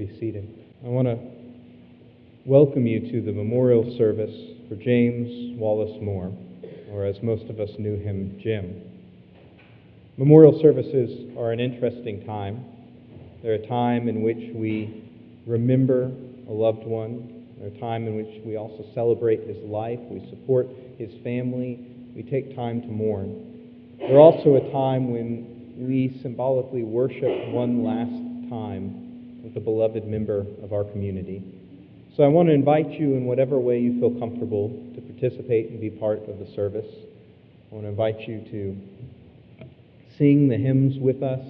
be seated. I want to welcome you to the memorial service for James Wallace Moore, or as most of us knew him, Jim. Memorial services are an interesting time. They're a time in which we remember a loved one. They're a time in which we also celebrate his life, we support his family, we take time to mourn. They're also a time when we symbolically worship one last time with a beloved member of our community. So I want to invite you in whatever way you feel comfortable to participate and be part of the service. I want to invite you to sing the hymns with us,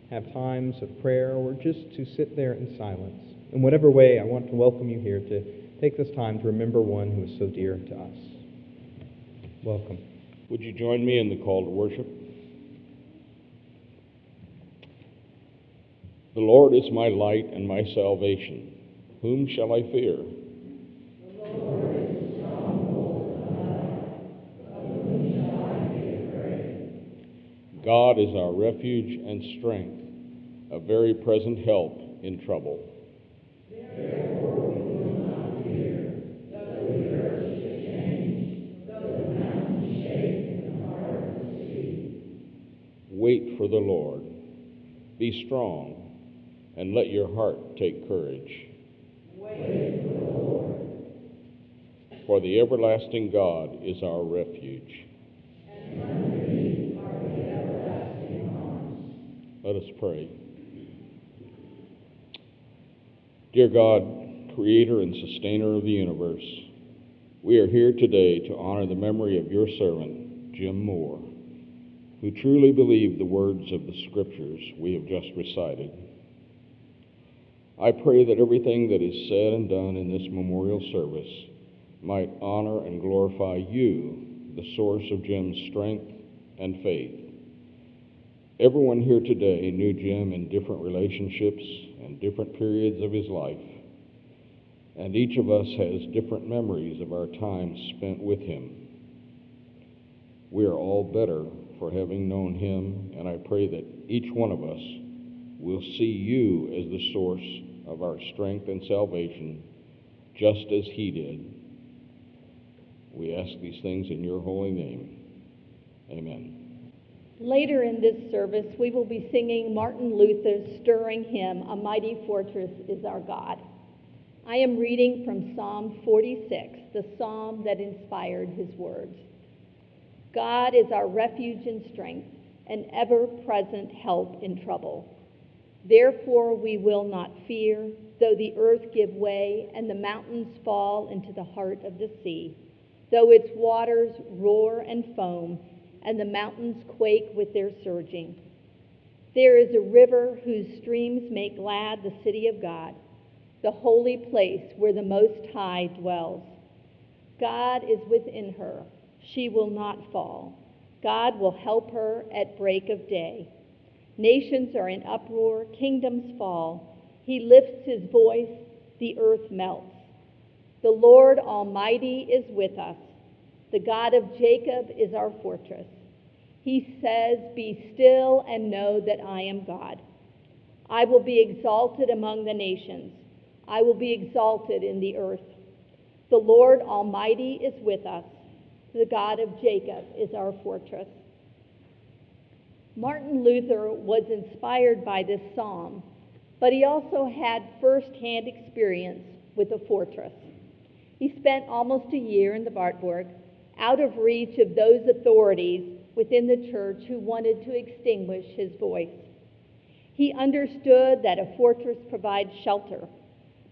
have times of prayer, or just to sit there in silence. In whatever way, I want to welcome you here to take this time to remember one who is so dear to us. Welcome. Would you join me in the call to worship? The Lord is my light and my salvation. Whom shall I fear? The Lord is the stronghold of my life. Of whom shall I be afraid? God is our refuge and strength, a very present help in trouble. Therefore we will not fear, though the earth should change, though the mountains shake in the heart of the sea. Wait for the Lord. Be strong, and let your heart take courage. Wait for the Lord. For the everlasting God is our refuge. And underneath are the everlasting arms. Let us pray. Dear God, creator and sustainer of the universe, we are here today to honor the memory of your servant, Jim Moore, who truly believed the words of the scriptures we have just recited. I pray that everything that is said and done in this memorial service might honor and glorify you, the source of Jim's strength and faith. Everyone here today knew Jim in different relationships and different periods of his life, and each of us has different memories of our time spent with him. We are all better for having known him, and I pray that each one of us will see you as the source of our strength and salvation, just as he did. We ask these things in your holy name. Amen. Later in this service, we will be singing Martin Luther's stirring hymn, "A Mighty Fortress is Our God." I am reading from Psalm 46, the psalm that inspired his words. God is our refuge and strength, an ever-present help in trouble. Therefore we will not fear, though the earth give way and the mountains fall into the heart of the sea, though its waters roar and foam and the mountains quake with their surging. There is a river whose streams make glad the city of God, the holy place where the Most High dwells. God is within her. She will not fall. God will help her at break of day. Nations are in uproar, kingdoms fall. He lifts his voice, the earth melts. The Lord Almighty is with us. The God of Jacob is our fortress. He says, "Be still and know that I am God. I will be exalted among the nations. I will be exalted in the earth. The Lord Almighty is with us. The God of Jacob is our fortress." Martin Luther was inspired by this psalm, but he also had first-hand experience with a fortress. He spent almost a year in the Wartburg, out of reach of those authorities within the church who wanted to extinguish his voice. He understood that a fortress provides shelter,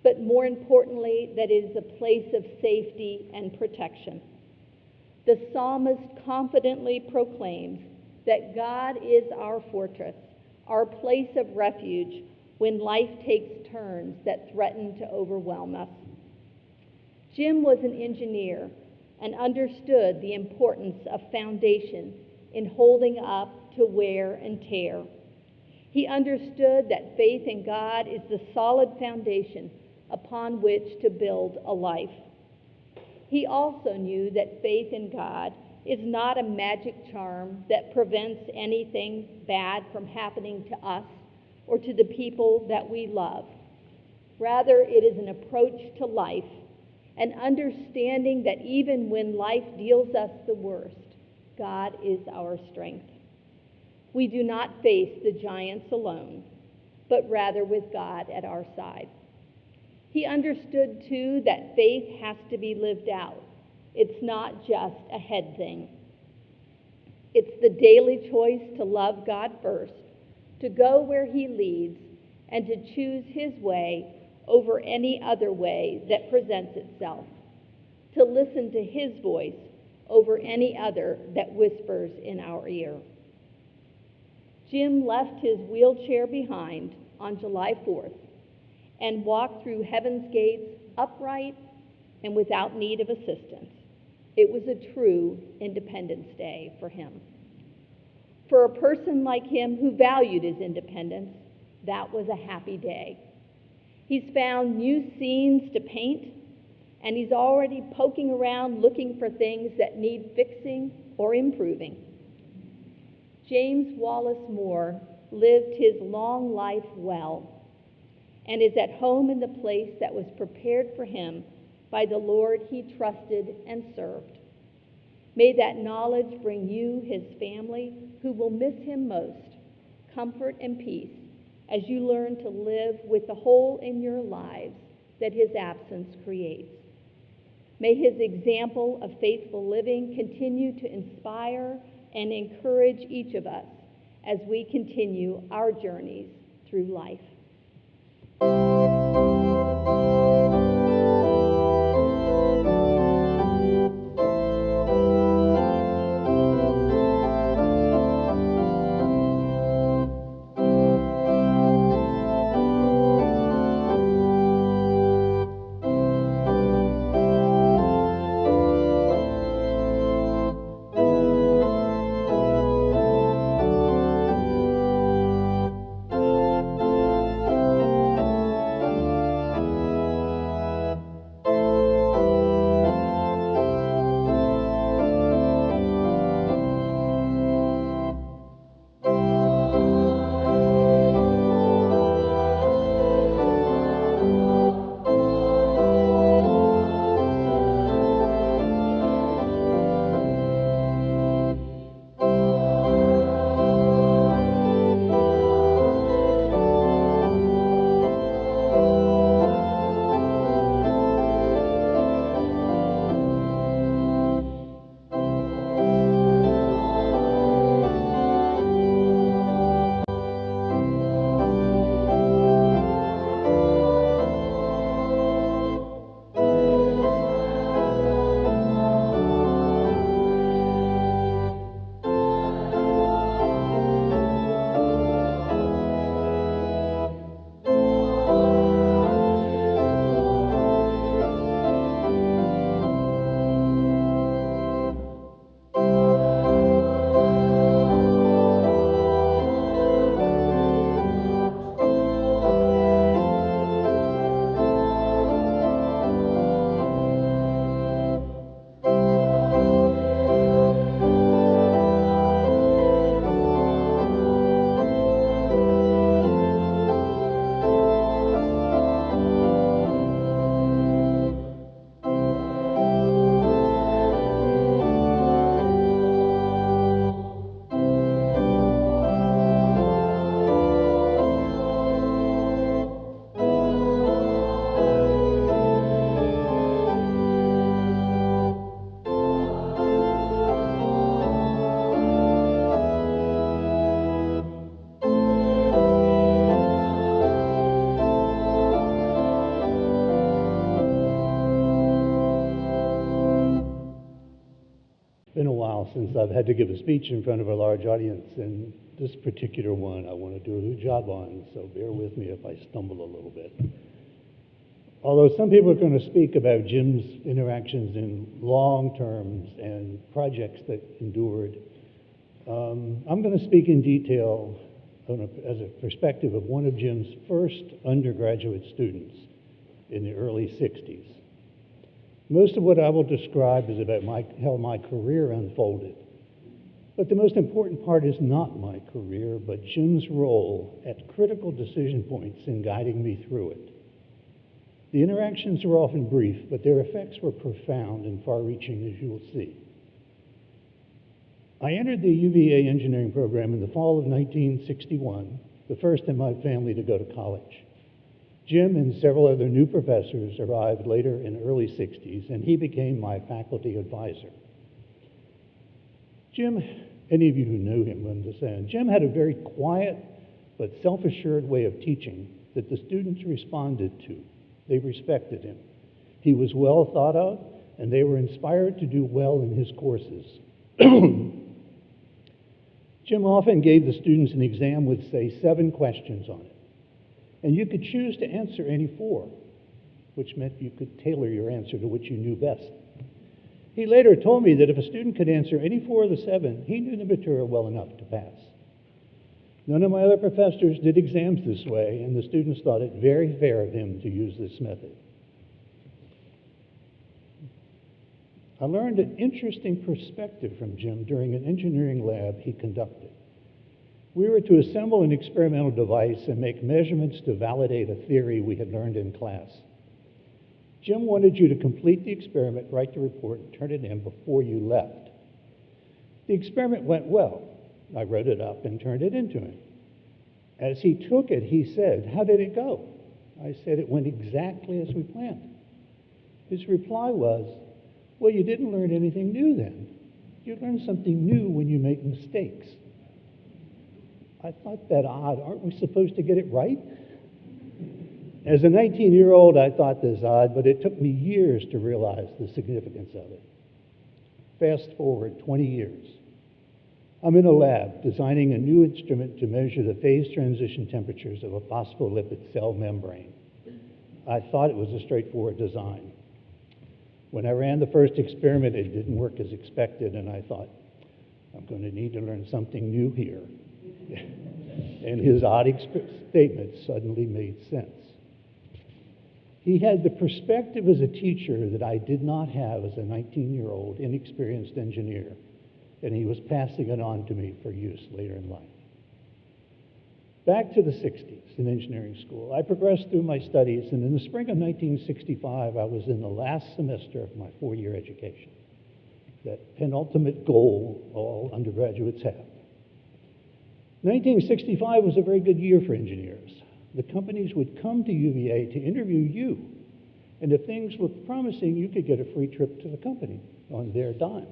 but more importantly, that it is a place of safety and protection. The psalmist confidently proclaims that God is our fortress, our place of refuge when life takes turns that threaten to overwhelm us. Jim was an engineer and understood the importance of foundation in holding up to wear and tear. He understood that faith in God is the solid foundation upon which to build a life. He also knew that faith in God is not a magic charm that prevents anything bad from happening to us or to the people that we love. Rather, it is an approach to life, an understanding that even when life deals us the worst, God is our strength. We do not face the giants alone, but rather with God at our side. He understood, too, that faith has to be lived out. It's not just a head thing. It's the daily choice to love God first, to go where He leads, and to choose His way over any other way that presents itself, to listen to His voice over any other that whispers in our ear. Jim left his wheelchair behind on July 4th and walked through heaven's gates upright and without need of assistance. It was a true Independence Day for him. For a person like him who valued his independence, that was a happy day. He's found new scenes to paint, and he's already poking around looking for things that need fixing or improving. James Wallace Moore lived his long life well and is at home in the place that was prepared for him by the Lord he trusted and served. May that knowledge bring you, his family, who will miss him most, comfort and peace as you learn to live with the hole in your lives that his absence creates. May his example of faithful living continue to inspire and encourage each of us as we continue our journeys through life. Been a while since I've had to give a speech in front of a large audience, and this particular one I want to do a good job on, so bear with me if I stumble a little bit. Although some people are going to speak about Jim's interactions in long terms and projects that endured, I'm going to speak in detail as a perspective of one of Jim's first undergraduate students in the early 60s. Most of what I will describe is about how my career unfolded. But the most important part is not my career, but Jim's role at critical decision points in guiding me through it. The interactions were often brief, but their effects were profound and far-reaching, as you will see. I entered the UVA engineering program in the fall of 1961, the first in my family to go to college. Jim and several other new professors arrived later in the early 60s, and he became my faculty advisor. Jim, any of you who knew him understand, Jim had a very quiet but self-assured way of teaching that the students responded to. They respected him. He was well thought of, and they were inspired to do well in his courses. Jim often gave the students an exam with, say, 7 questions on it. And you could choose to answer any 4, which meant you could tailor your answer to what you knew best. He later told me that if a student could answer any 4 of the 7, he knew the material well enough to pass. None of my other professors did exams this way, and the students thought it very fair of him to use this method. I learned an interesting perspective from Jim during an engineering lab he conducted. We were to assemble an experimental device and make measurements to validate a theory we had learned in class. Jim wanted you to complete the experiment, write the report, and turn it in before you left. The experiment went well. I wrote it up and turned it into him. As he took it, he said, "How did it go?" I said, "It went exactly as we planned." His reply was, "Well, you didn't learn anything new then. You learn something new when you make mistakes." I thought that odd. Aren't we supposed to get it right? As a 19-year-old, I thought this odd, but it took me years to realize the significance of it. Fast forward 20 years. I'm in a lab designing a new instrument to measure the phase transition temperatures of a phospholipid cell membrane. I thought it was a straightforward design. When I ran the first experiment, it didn't work as expected, and I thought, I'm going to need to learn something new here. And his odd statement suddenly made sense. He had the perspective as a teacher that I did not have as a 19-year-old inexperienced engineer, and he was passing it on to me for use later in life. Back to the 60s in engineering school. I progressed through my studies, and in the spring of 1965, I was in the last semester of my 4-year education, that penultimate goal all undergraduates have. 1965 was a very good year for engineers. The companies would come to UVA to interview you, and if things looked promising, you could get a free trip to the company on their dime.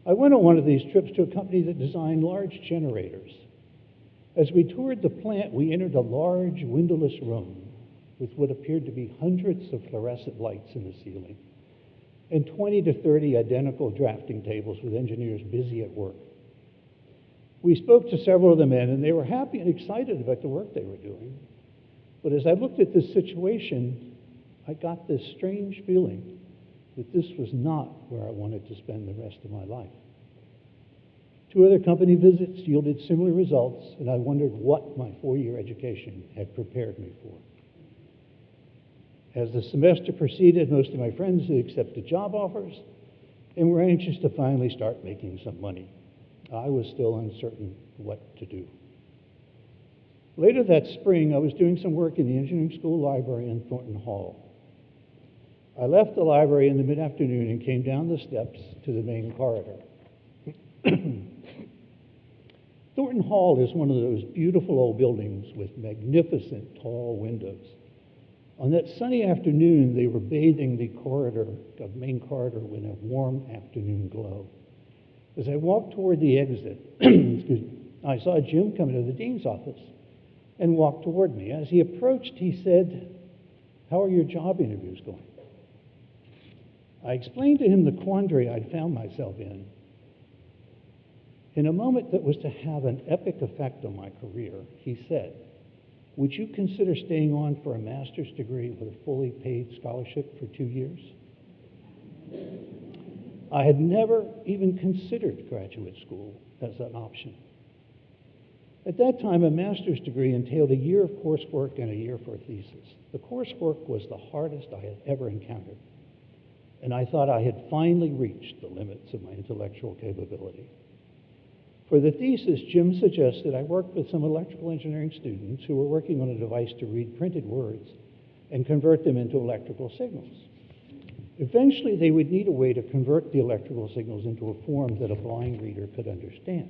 I went on one of these trips to a company that designed large generators. As we toured the plant, we entered a large windowless room with what appeared to be hundreds of fluorescent lights in the ceiling and 20 to 30 identical drafting tables with engineers busy at work. We spoke to several of the men, and they were happy and excited about the work they were doing. But as I looked at this situation, I got this strange feeling that this was not where I wanted to spend the rest of my life. 2 other company visits yielded similar results, and I wondered what my 4-year education had prepared me for. As the semester proceeded, most of my friends had accepted job offers and were anxious to finally start making some money. I was still uncertain what to do. Later that spring, I was doing some work in the engineering school library in Thornton Hall. I left the library in the mid-afternoon and came down the steps to the main corridor. Thornton Hall is one of those beautiful old buildings with magnificent tall windows. On that sunny afternoon, they were bathing the main corridor in a warm afternoon glow. As I walked toward the exit, I saw Jim come into the dean's office and walk toward me. As he approached, he said, "How are your job interviews going?" I explained to him the quandary I'd found myself in. In a moment that was to have an epic effect on my career, he said, "Would you consider staying on for a master's degree with a fully paid scholarship for 2 years?" I had never even considered graduate school as an option. At that time, a master's degree entailed a year of coursework and a year for a thesis. The coursework was the hardest I had ever encountered, and I thought I had finally reached the limits of my intellectual capability. For the thesis, Jim suggested I work with some electrical engineering students who were working on a device to read printed words and convert them into electrical signals. Eventually, they would need a way to convert the electrical signals into a form that a blind reader could understand.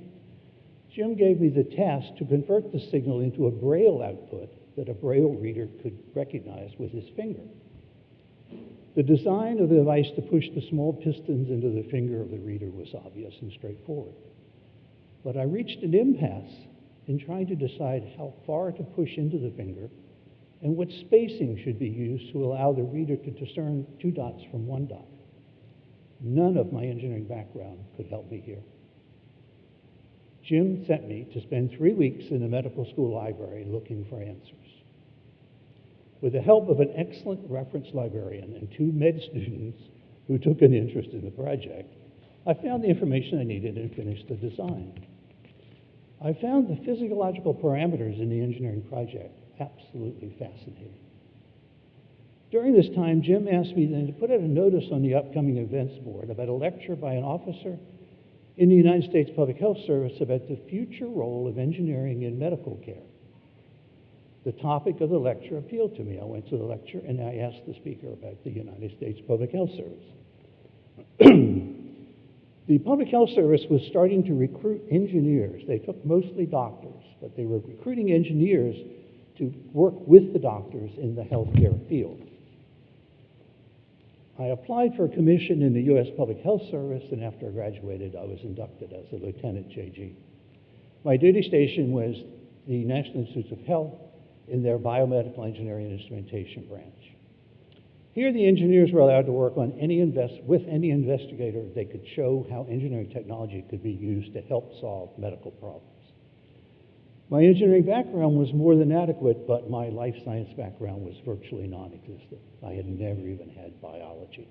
Jim gave me the task to convert the signal into a Braille output that a Braille reader could recognize with his finger. The design of the device to push the small pistons into the finger of the reader was obvious and straightforward. But I reached an impasse in trying to decide how far to push into the finger and what spacing should be used to allow the reader to discern 2 dots from 1 dot. None of my engineering background could help me here. Jim sent me to spend 3 weeks in the medical school library looking for answers. With the help of an excellent reference librarian and 2 med students who took an interest in the project, I found the information I needed and finished the design. I found the physiological parameters in the engineering project absolutely fascinating. During this time, Jim asked me then to put out a notice on the upcoming events board about a lecture by an officer in the United States Public Health Service about the future role of engineering in medical care. The topic of the lecture appealed to me. I went to the lecture and I asked the speaker about the United States Public Health Service. The Public Health Service was starting to recruit engineers. They took mostly doctors, but they were recruiting engineers to work with the doctors in the healthcare field. I applied for a commission in the U.S. Public Health Service, and after I graduated, I was inducted as a lieutenant JG. My duty station was the National Institutes of Health in their biomedical engineering and instrumentation branch. Here, the engineers were allowed to work on with any investigator they could show how engineering technology could be used to help solve medical problems. My engineering background was more than adequate, but my life science background was virtually non-existent. I had never even had biology.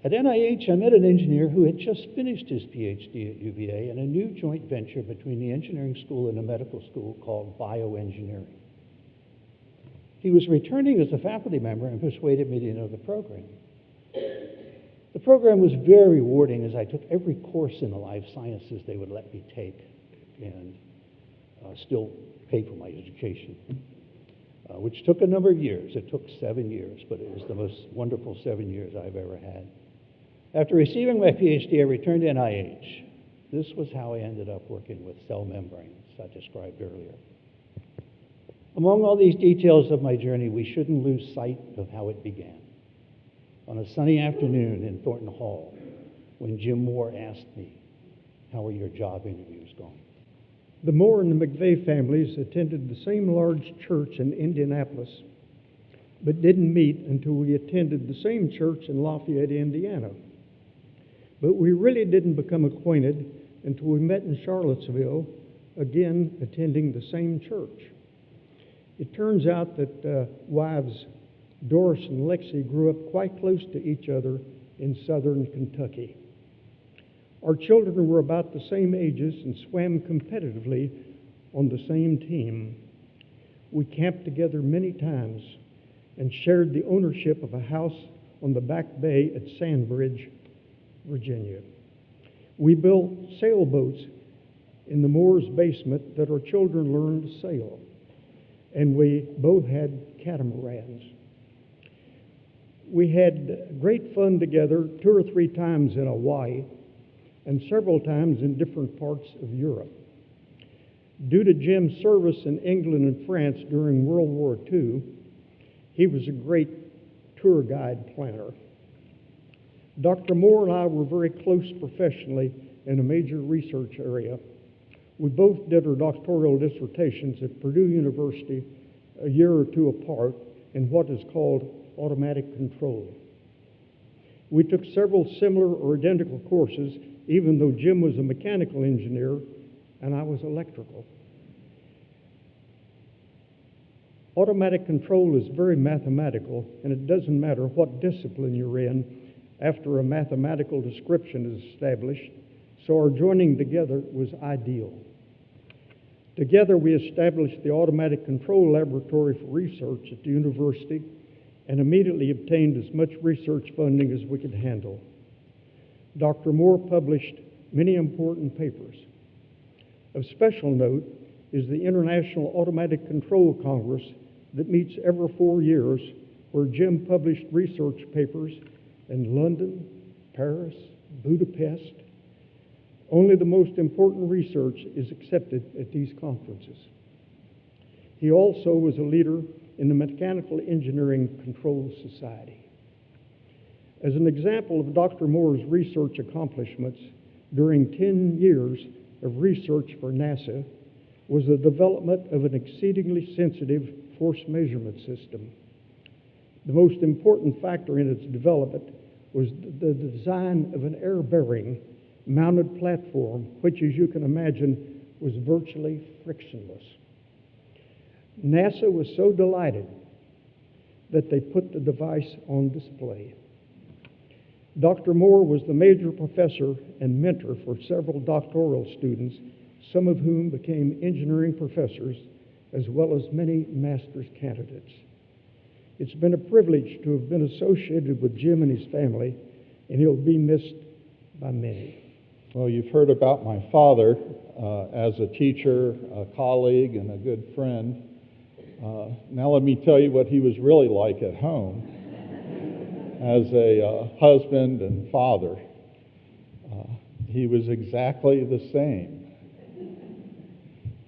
At NIH, I met an engineer who had just finished his PhD at UVA in a new joint venture between the engineering school and a medical school called bioengineering. He was returning as a faculty member and persuaded me to enter the program. The program was very rewarding as I took every course in the life sciences they would let me take and still pay for my education, which took a number of years. It took 7 years, but it was the most wonderful 7 years I've ever had. After receiving my PhD, I returned to NIH. This was how I ended up working with cell membranes I described earlier. Among all these details of my journey, we shouldn't lose sight of how it began. On a sunny afternoon in Thornton Hall, when Jim Moore asked me, "How are your job interviews going?" The Moore and the McVeigh families attended the same large church in Indianapolis, but didn't meet until we attended the same church in Lafayette, Indiana. But we really didn't become acquainted until we met in Charlottesville, again attending the same church. It turns out that wives Doris and Lexi grew up quite close to each other in southern Kentucky. Our children were about the same ages and swam competitively on the same team. We camped together many times and shared the ownership of a house on the back bay at Sandbridge, Virginia. We built sailboats in the Moore's basement that our children learned to sail, and we both had catamarans. We had great fun together 2 or 3 times in Hawaii and several times in different parts of Europe. Due to Jim's service in England and France during World War II, he was a great tour guide planner. Dr. Moore and I were very close professionally in a major research area. We both did our doctoral dissertations at Purdue University a year or 2 apart in what is called automatic control. We took several similar or identical courses, even though Jim was a mechanical engineer and I was electrical. Automatic control is very mathematical, and it doesn't matter what discipline you're in after a mathematical description is established, so our joining together was ideal. Together, we established the Automatic Control Laboratory for Research at the university and immediately obtained as much research funding as we could handle. Dr. Moore published many important papers. Of special note is the International Automatic Control Congress that meets every 4 years, where Jim published research papers in London, Paris, Budapest. Only the most important research is accepted at these conferences. He also was a leader in the Mechanical Engineering Control Society. As an example of Dr. Moore's research accomplishments during 10 years of research for NASA was the development of an exceedingly sensitive force measurement system. The most important factor in its development was the design of an air-bearing mounted platform, which, as you can imagine, was virtually frictionless. NASA was so delighted that they put the device on display. Dr. Moore was the major professor and mentor for several doctoral students, some of whom became engineering professors, as well as many master's candidates. It's been a privilege to have been associated with Jim and his family, and he'll be missed by many. Well, you've heard about my father as a teacher, a colleague, and a good friend. Now let me tell you what he was really like at home as a husband and father. He was exactly the same.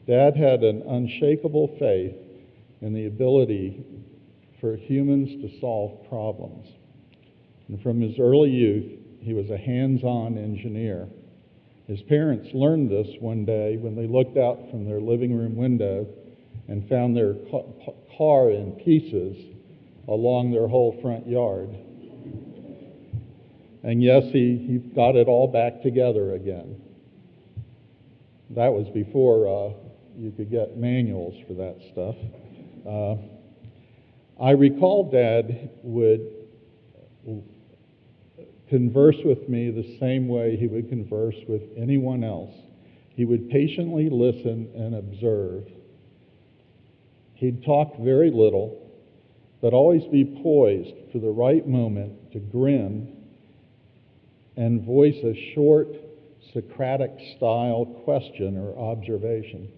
Dad had an unshakable faith in the ability for humans to solve problems. And from his early youth, he was a hands-on engineer. His parents learned this one day when they looked out from their living room window and found their car in pieces along their whole front yard. And yes, he got it all back together again. That was before you could get manuals for that stuff. I recall Dad would converse with me the same way he would converse with anyone else. He would patiently listen and observe. He'd talk very little, but always be poised for the right moment to grin and voice a short, Socratic-style question or observation.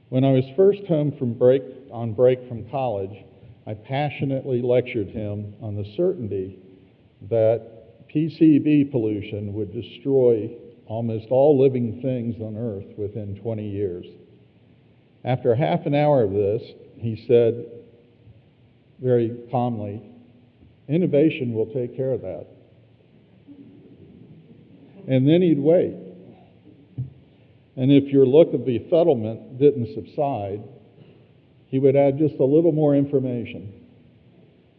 When I was first home on break from college, I passionately lectured him on the certainty that PCB pollution would destroy almost all living things on Earth within 20 years. After half an hour of this, he said very calmly, "Innovation will take care of that." And then he'd wait. And if your look of befuddlement didn't subside, he would add just a little more information.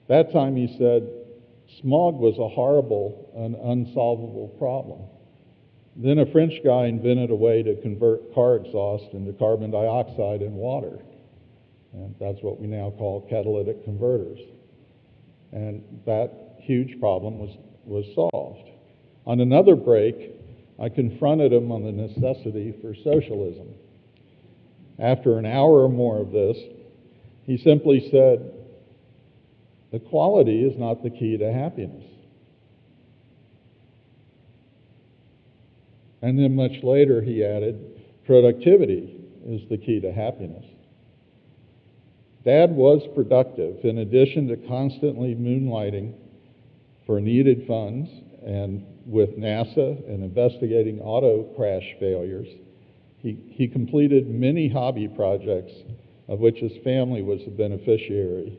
That time he said, smog was a horrible and unsolvable problem. Then a French guy invented a way to convert car exhaust into carbon dioxide and water. And that's what we now call catalytic converters. And that huge problem was solved. On another break, I confronted him on the necessity for socialism. After an hour or more of this, he simply said, "Equality is not the key to happiness." And then much later he added, "Productivity is the key to happiness." Dad was productive. In addition to constantly moonlighting for needed funds and with NASA and investigating auto crash failures, he completed many hobby projects of which his family was the beneficiary.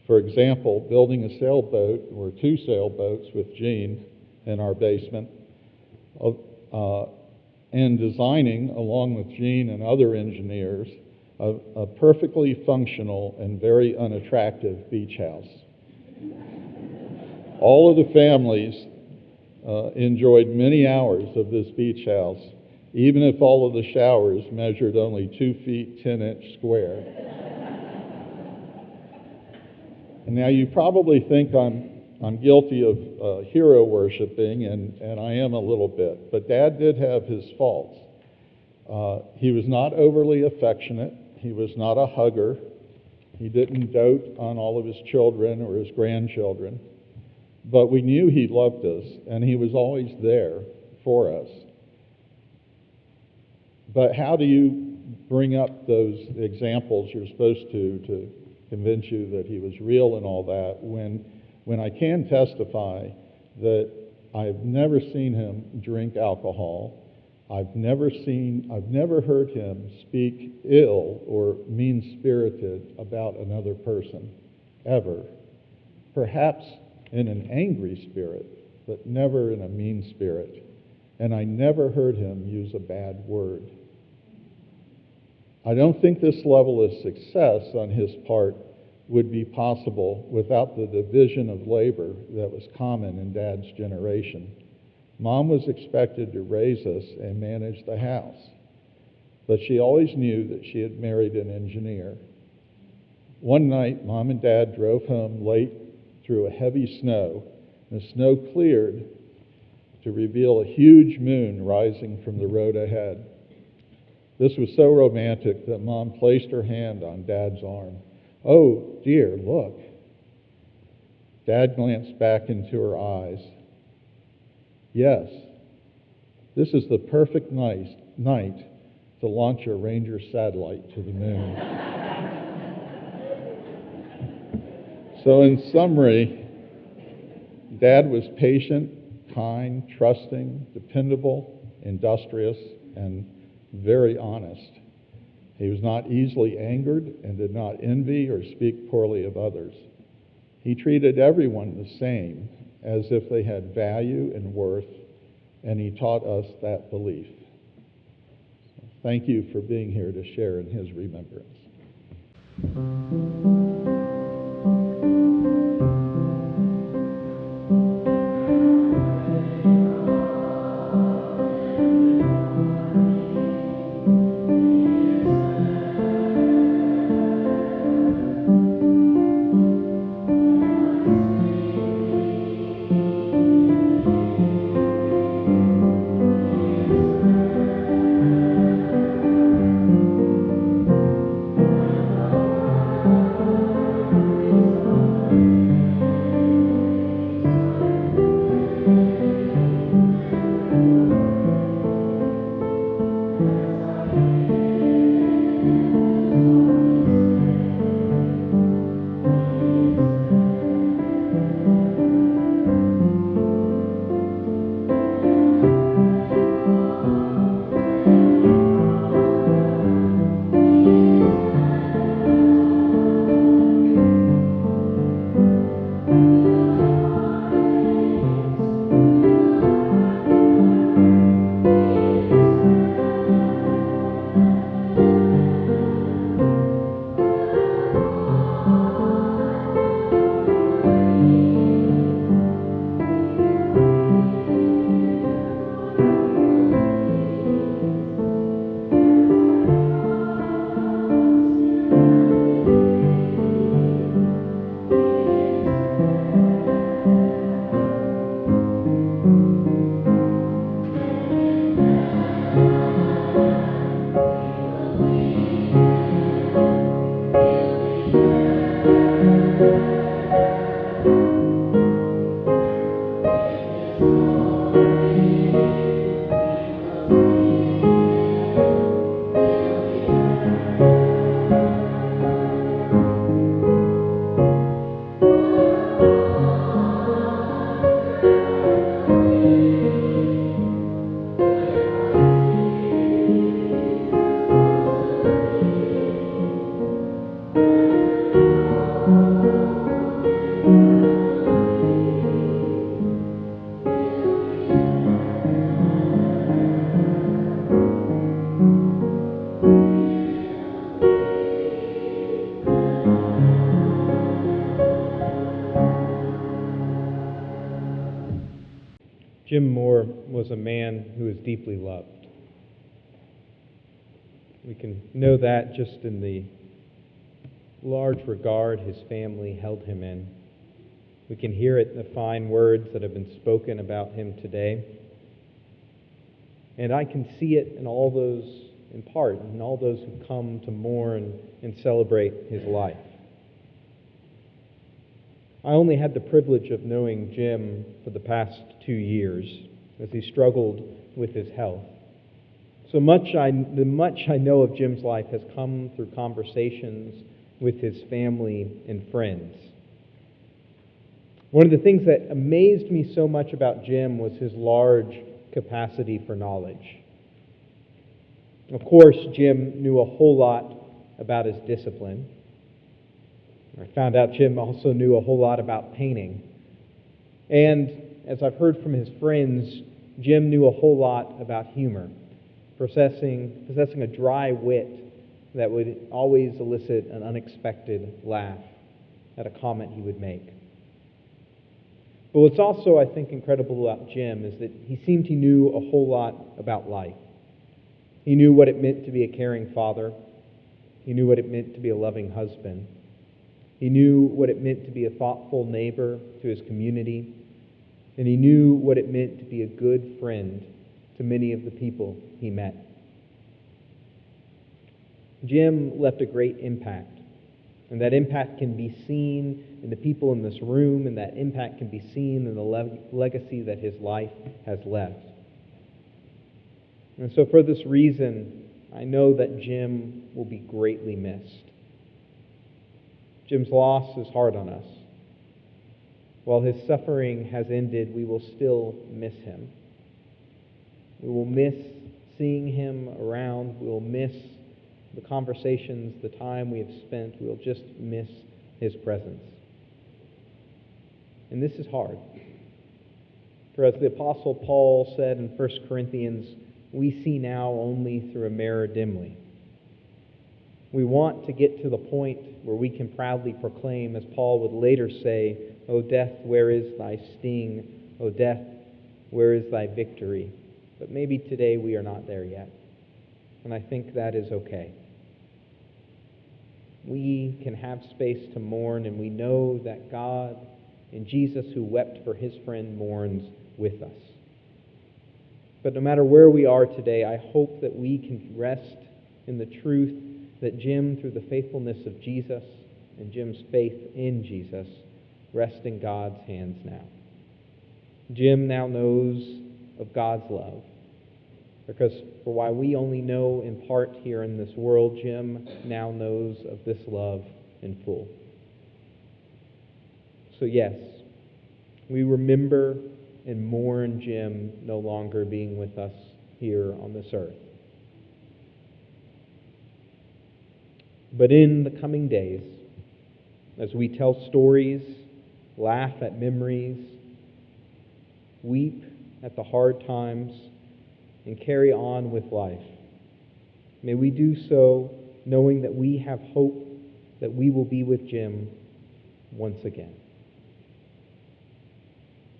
For example, building a sailboat or 2 sailboats with Gene in our basement, and designing, along with Gene and other engineers, a perfectly functional and very unattractive beach house. All of the families enjoyed many hours of this beach house, even if all of the showers measured only 2 feet 10-inch square. And now you probably think I'm guilty of hero worshiping, and I am a little bit, but Dad did have his faults. He was not overly affectionate. He was not a hugger. He didn't dote on all of his children or his grandchildren. But we knew he loved us, and he was always there for us. But how do you bring up those examples you're supposed to convince you that he was real and all that, when I can testify that I've never seen him drink alcohol. I've never heard him speak ill or mean-spirited about another person, ever. Perhaps in an angry spirit, but never in a mean spirit. And I never heard him use a bad word. I don't think this level of success on his part would be possible without the division of labor that was common in Dad's generation. Mom was expected to raise us and manage the house, but she always knew that she had married an engineer. One night, Mom and Dad drove home late through a heavy snow. The snow cleared to reveal a huge moon rising from the road ahead. This was so romantic that Mom placed her hand on Dad's arm. "Oh, dear, look." Dad glanced back into her eyes. "Yes, this is the perfect night to launch a Ranger satellite to the moon." So in summary, Dad was patient, kind, trusting, dependable, industrious, and very honest. He was not easily angered and did not envy or speak poorly of others. He treated everyone the same, as if they had value and worth, and he taught us that belief. So thank you for being here to share in his remembrance. Jim Moore was a man who was deeply loved. We can know that just in the large regard his family held him in. We can hear it in the fine words that have been spoken about him today. And I can see it in all those, in part, in all those who come to mourn and celebrate his life. I only had the privilege of knowing Jim for the past 2 years as he struggled with his health. So the much I know of Jim's life has come through conversations with his family and friends. One of the things that amazed me so much about Jim was his large capacity for knowledge. Of course, Jim knew a whole lot about his discipline. I found out Jim also knew a whole lot about painting. And as I've heard from his friends, Jim knew a whole lot about humor, possessing a dry wit that would always elicit an unexpected laugh at a comment he would make. But what's also, I think, incredible about Jim is that he knew a whole lot about life. He knew what it meant to be a caring father. He knew what it meant to be a loving husband. He knew what it meant to be a thoughtful neighbor to his community. And he knew what it meant to be a good friend to many of the people he met. Jim left a great impact. And that impact can be seen in the people in this room, and that impact can be seen in the legacy that his life has left. And so for this reason, I know that Jim will be greatly missed. Jim's loss is hard on us. While his suffering has ended, we will still miss him. We will miss seeing him around. We will miss the conversations, the time we have spent. We'll just miss his presence. And this is hard. For as the Apostle Paul said in 1 Corinthians, we see now only through a mirror dimly. We want to get to the point where we can proudly proclaim, as Paul would later say, O death, where is thy sting? O death, where is thy victory? But maybe today we are not there yet. And I think that is okay. We can have space to mourn, and we know that God and Jesus, who wept for his friend, mourns with us. But no matter where we are today, I hope that we can rest in the truth that Jim, through the faithfulness of Jesus and Jim's faith in Jesus, rest in God's hands now. Jim now knows of God's love. Because for while we only know in part here in this world, Jim now knows of this love in full. So yes, we remember and mourn Jim no longer being with us here on this earth. But in the coming days, as we tell stories, laugh at memories, weep at the hard times, and carry on with life, may we do so knowing that we have hope that we will be with Jim once again.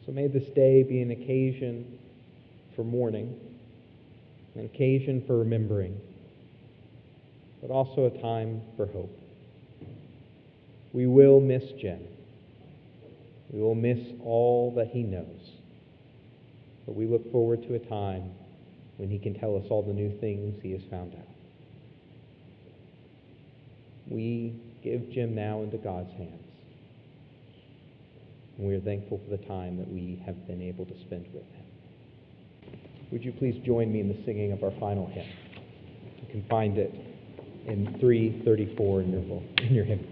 So may this day be an occasion for mourning, an occasion for remembering, but also a time for hope. We will miss Jim. We will miss all that he knows. But we look forward to a time when he can tell us all the new things he has found out. We give Jim now into God's hands. And we are thankful for the time that we have been able to spend with him. Would you please join me in the singing of our final hymn? You can find it in 334 in your hymn.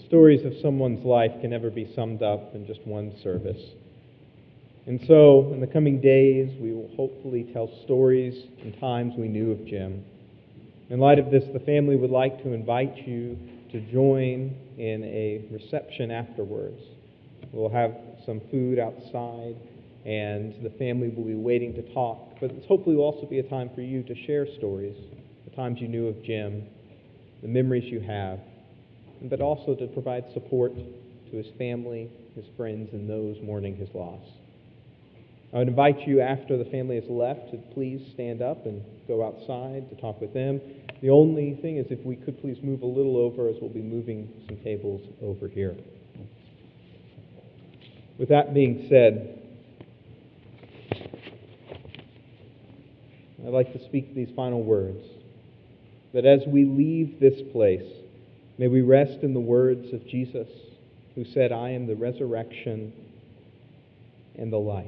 stories of someone's life can never be summed up in just one service. And so, in the coming days, we will hopefully tell stories and times we knew of Jim. In light of this, the family would like to invite you to join in a reception afterwards. We'll have some food outside, and the family will be waiting to talk. But this hopefully will also be a time for you to share stories, the times you knew of Jim, the memories you have, but also to provide support to his family, his friends, and those mourning his loss. I would invite you, after the family has left, to please stand up and go outside to talk with them. The only thing is if we could please move a little over, as we'll be moving some tables over here. With that being said, I'd like to speak these final words, that as we leave this place, may we rest in the words of Jesus, who said, "I am the resurrection and the life.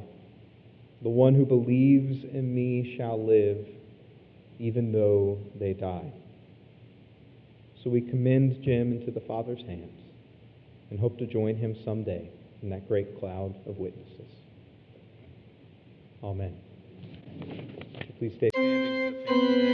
The one who believes in me shall live, even though they die." So we commend Jim into the Father's hands and hope to join him someday in that great cloud of witnesses. Amen. Please stay standing.